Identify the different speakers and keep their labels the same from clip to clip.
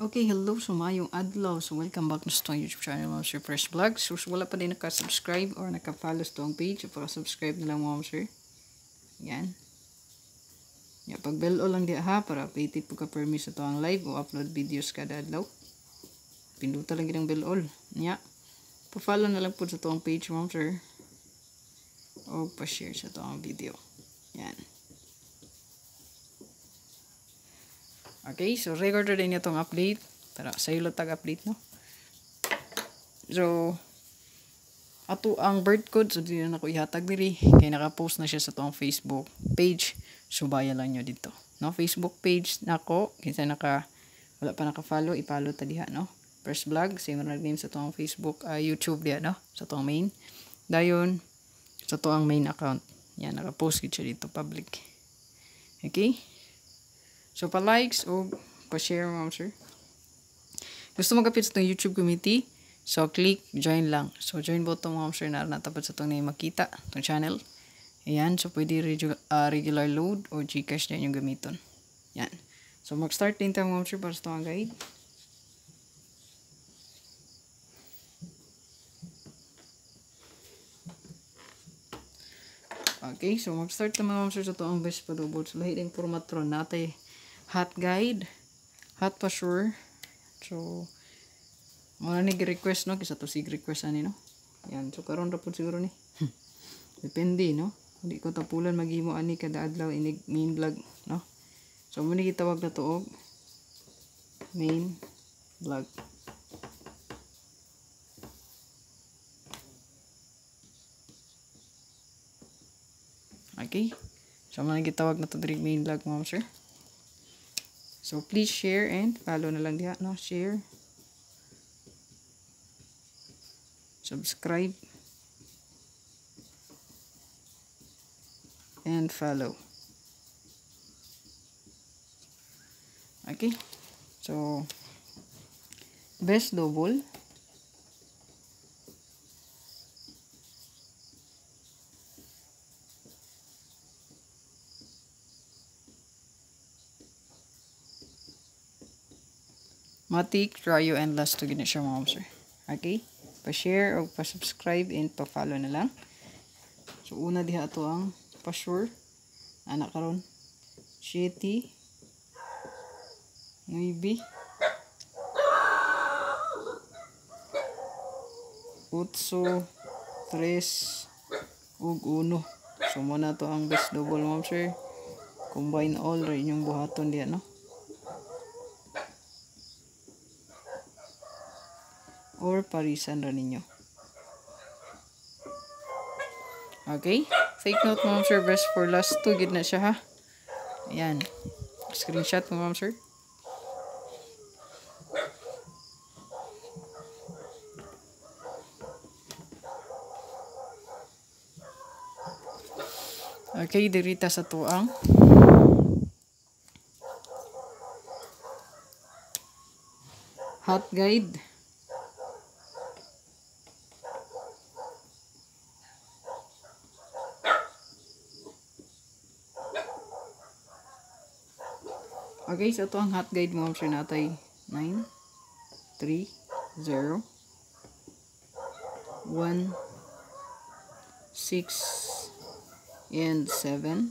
Speaker 1: Okay, hello, so mayong adlaw. So welcome back na sa itong YouTube channel, Ma'am Sir Fresh Vlog. So wala pa din naka-subscribe or naka-follow sa itong page, so subscribe na lang, Ma'am Sir. Yan. Ya, pag bell lang di ha, para updated po ka permis sa itong live o upload videos kada adlaw. Pinduta lang ang bell all. Ya. Pa-follow na lang po sa itong page, Ma'am Sir. O pa-share sa itong video. Yan. Okay, so recorder din itong update. Tara, sa'yo lang tag-update, no? So, ato ang birth code, so dito na ako ihatag diri. Kaya nakapost na siya sa itong Facebook page. So, bayan lang nyo dito. No? Facebook page na ako. Kinsa wala pa naka-follow, i-follow ta diha, no? First vlog, same name sa itong Facebook, YouTube diha, no? Sa itong main. Dayon, sa itong main account. Yan, nakapost siya dito, public. Okay? So, pa-likes o pa-share, Ma'am Sir. Gusto magkapit sa itong YouTube community? So, click join lang. So, join button, Ma'am Sir, na natapat sa itong na makita, itong channel. Ayan. So, pwede regular load o Gcash din yung gamiton. Yan. So, mag-start din tayo, Ma'am Sir, para sa itong guide. Okay. So, mag-start naman, Ma'am Sir, sa itong best padubot. So, lahi din format ron natay hot guide, hot pa sure. So, mga nag-request, no? Kisa to sig-request ani, no? Yan. So, karon ra po siguro ni. Depende, no? Hindi ko tapulan maghimo ani kada adlaw inig main vlog, no? So, muna gitawag na to og main vlog. Okay? So, muna gitawag na to diri main vlog, Ma'am Sir. So, please share and follow na lang diha, no? Share. Subscribe. And follow. Okay? So, best double. Matik, Rayo, and last to gina siya, Ma'am Sir. Okay? Pa-share o pa-subscribe and pa-follow na lang. So, una diha ito ang pa-sure. Anak karon 7, 9, 8, 3, ug 1. So, muna to ang best double, Ma'am Sir. Combine all rin yung buhaton diya, no? Or parisan rin ninyo. Okay? Take note, Ma'am Sir. Best for last 2. Gid na siya, ha? Ayan. Screenshot mo, Ma'am Sir. Okay, dirita sa tuang. Hot guide. Okay, so ito ang hot guide, Ma'am Sir, natay 9, 3, 0, 1, 6, and 7,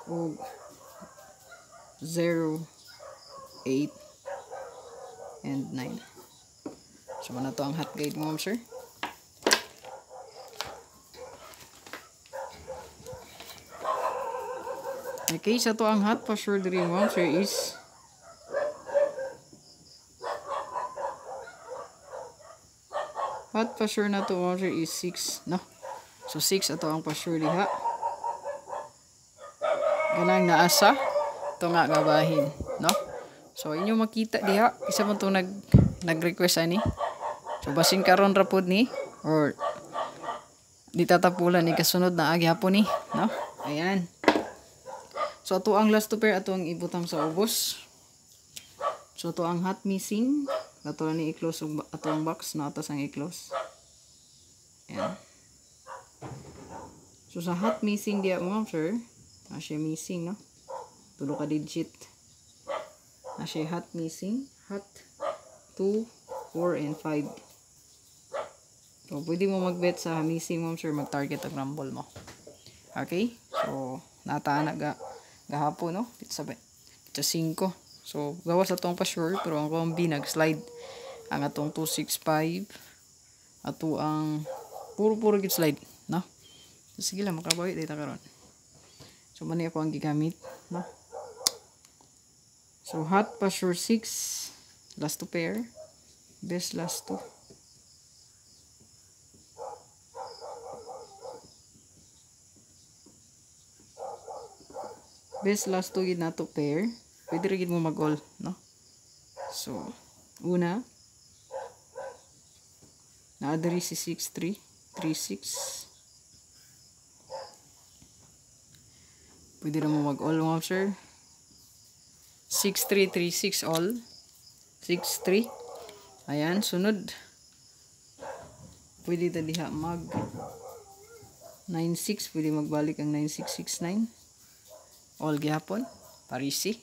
Speaker 1: o 0, 8, and 9. So, na to ang hot guide, Ma'am Sir. Okay, sa to ang hot pa sure diri, Ma'am Sir, is hot pa sure na to, Ma'am Sir, is 6, no? So 6 ato ang pa sure diha. Ganang naasa to nga gabahin, no? So inyo makita diha isa man to nag-request ani. So basin karon ra pud ni or di tatapulan ni kasunod na agi hapon ni, no? Ayan. So, ito ang last to pair. Ito ang ibutang sa ubos. So, ito ang hot missing. Ito lang i-close. Ito ang box na atas ang i-close. Ayan. So, sa hot missing diya, Ma'am Sir. Siya missing, no? Tulo ka digit. Na siya hot missing. Hot 2, 4, and 5. So, pwede mo mag-bet sa missing mo, sir. Mag-target ang rumble mo. Okay? So, nataan na gahapon, no? It's 5. So, gawas atong pa sure. Pero ang combi nag-slide. Ang atong 265. Ato ang puro git slide, no? So, sige lang, makabawi dito karon. So, mani ako ang gigamit, no? So, hot pa sure 6. Last 2 pair. Best last 2. Best last 2 gid nato pair. Pwede rin mo mag-all, no? So, una. Naadari si 6-3. 3-6. Pwede rin mo mag-all, mga sir. 6-3, 3-6 all. 6-3. Ayan, sunod. Pwede ta diha mag 9-6. Pwede magbalik ang 9-6-6-9. All gihapon. Parisi.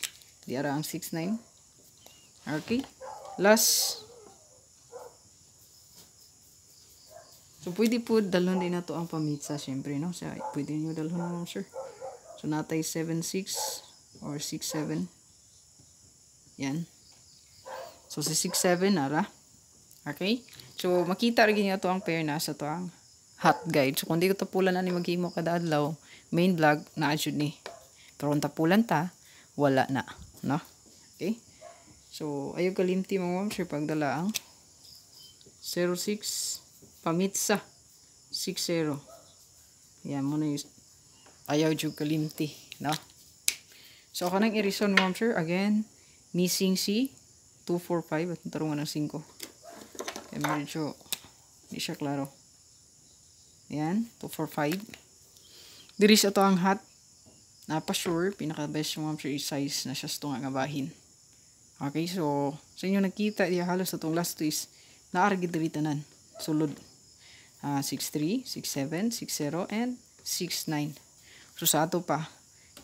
Speaker 1: Di ara ang 6-9. Okay. Last. So, pwede po dalhon din na to ang pamitsa, syempre, no? So, pwede nyo dalhon mo, sir. So, natay 7-6 or 6-7. Yan. So, si 6-7, ara. Okay? So, makita rin nyo to ang pair na sa to ang hot guide. So, kung di ko tapulan na ni maghimo kada adlaw, main vlog, na-adjud ni. Pero kung tapulan ta, wala na. No? Okay? So, ayaw kalimti mga ma'am, sir, pagdala ang 0-6, pamitsa, 6-0. Yan, muna yung ayaw jug kalimti. No? So, ako nang i-reason ma'am, sir, again, missing si 2-4-5 at tarungan ng 5. Kaya medyo hindi siya klaro. Ayan, 2-4-5. Diris ito ang hot. Napa-sure, pinaka-best mo sure size na siya sa tunga nga bahin. Okay, so sa inyo nakita, di halos itong last is naaragid diri tanan. Sulod. 6-3, 6-7, 6-0, and 6-9. So sa ato pa,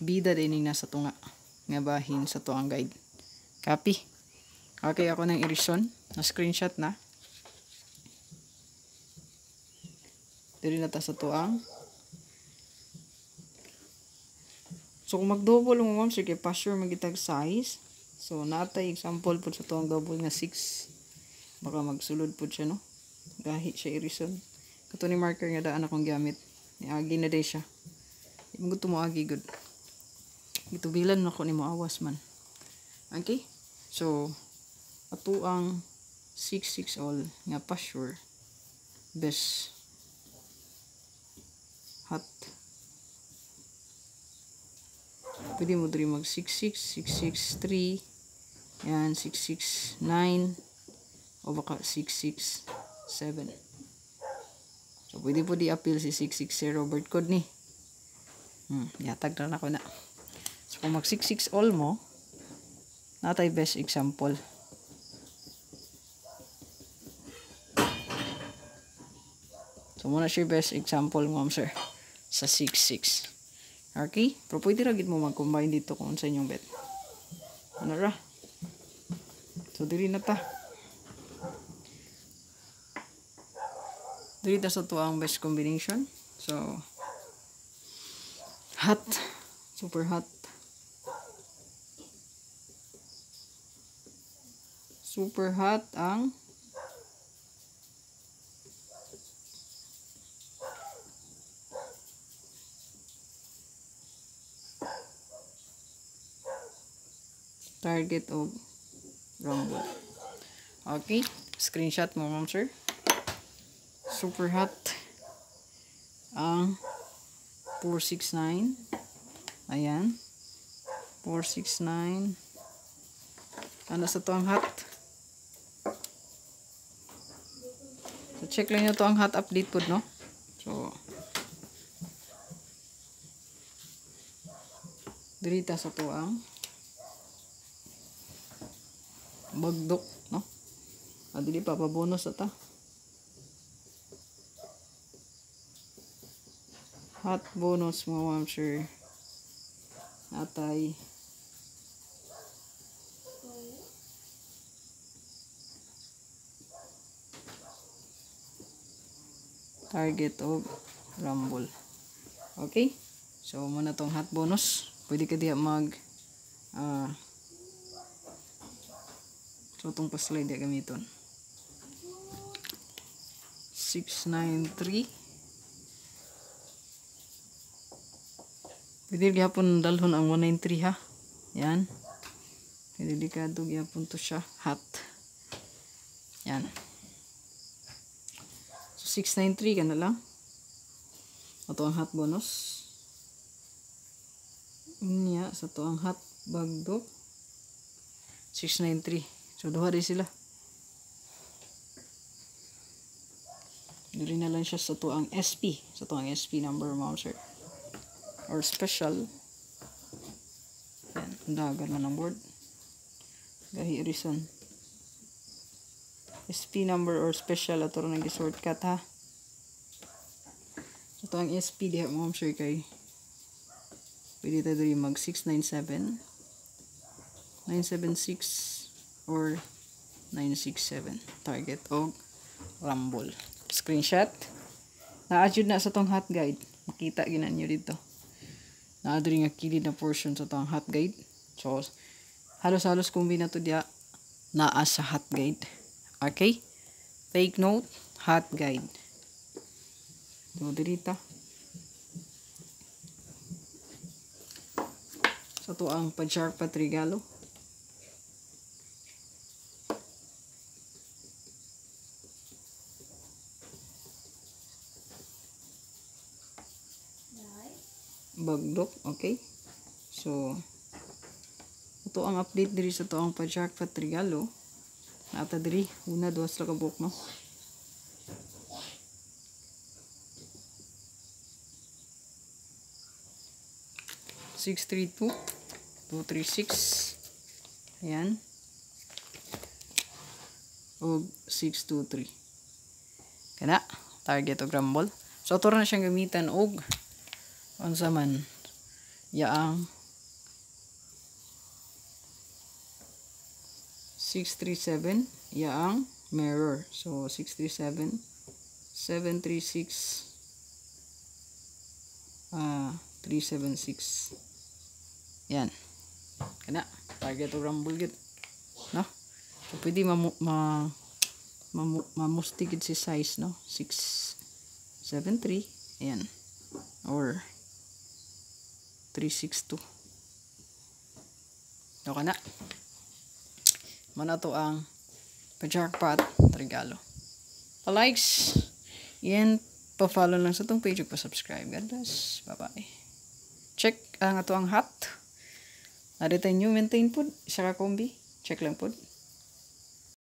Speaker 1: bida din na sa tunga nga bahin sa tuang guide. Copy. Okay, ako nang i-reason. Na-screenshot na. Dili na ta sa tuang. So, kung mag-double mo, ma'am, sige, pa-sure magitag size. So, natay example po sa tuang double nga 6. Baka magsulod po siya, no? Gahi siya i-reason. Kato ni marker nga daan akong gamit. Agi na day siya. Yung gusto mo agi, good. Gitubilan ako ni mo awas man. Okay? So, ato ang 6-6 all nga pa sure. Best hot. Pwede mo diri mag 6-6, 6-6-3, yan, 6-6-9, o baka 6-6-7. So, pwede po di-appeal si 6-6-0 bird code ni. Yatag na ako na. So, kung mag 6-6 all mo, natay best example. So, muna siya best example mo, sir, sa 6-6. Okay? Pero pwede ragid mo mag-combine dito kung sa inyong bet. Ano ra? So, diri na ta. Diri ta sa to ang best combination. So, hot. Super hot. Super hot ang target of rumble. Okay. Screenshot mo, ma'am, sir. Super hot ang 469. Ayan. 469. Ano sa to ang hot? So, check lang nyo to ang hot update po, no? So, dirita sa to ang bagdok, no? Dili pa bonus ata. Hot bonus mo, ma'am, sir. Atay target o rumble. Okay? So, muna tong hot bonus. Pwede ka diya mag so, itong pa-slide diya gamiton. 693. Pwede gyapon dalhon ang 193 ha. Yan. Pwede delikado gyapon to siya. Hot. Yan. So, 693 ka na lang. Ito ang hot bonus. Unya, sa ito ang hot bagdok. 693. So, duha rin sila. Dili na lang siya sa ito ang SP. Sa ito ang SP number mouse or special. Yan. Dagan man ang board. Gahi reason. SP number or special. Ito rin nag-shortcut ha. So, ito ang SP. Diha mo sure kay pwede tayo rin mag 697 976 or 967 target o rumble. Screenshot. Na-adjud na sa tong hot guide. Makita ginan nyo dito. Na-adri nga kilid na portion sa tong hot guide. So, halos-halos kumbina to diya naa sa hot guide. Okay? Take note, hot guide. So, dirita. So, ito ang pa-shark patrigalo. Bagdok, okay? So, ito ang update diri sa ito ang pa-shark patrigalo. Nata diri, una, duwas ra ka buhok, no? Six, 3, 2, 2, 3, 6. Ayan. O 6, 2, 3. Kana, target o grumble. So, ito na siyang gamitan og unsa man yaang 637 yaang mirror. So 637 736 376. Yan. Kana target o rumble gid, no? So pwede mamustigid si size, no? 673. Ayan. Or 362. So, kana. Mana to ang pa-jackpot regalo. Pa-likes. Yan. Pa-follow lang sa itong page. Pa-subscribe. God bless. Bye-bye. Check ang ato ang hot. Narita new maintain po. Isa ka kombi. Check lang po.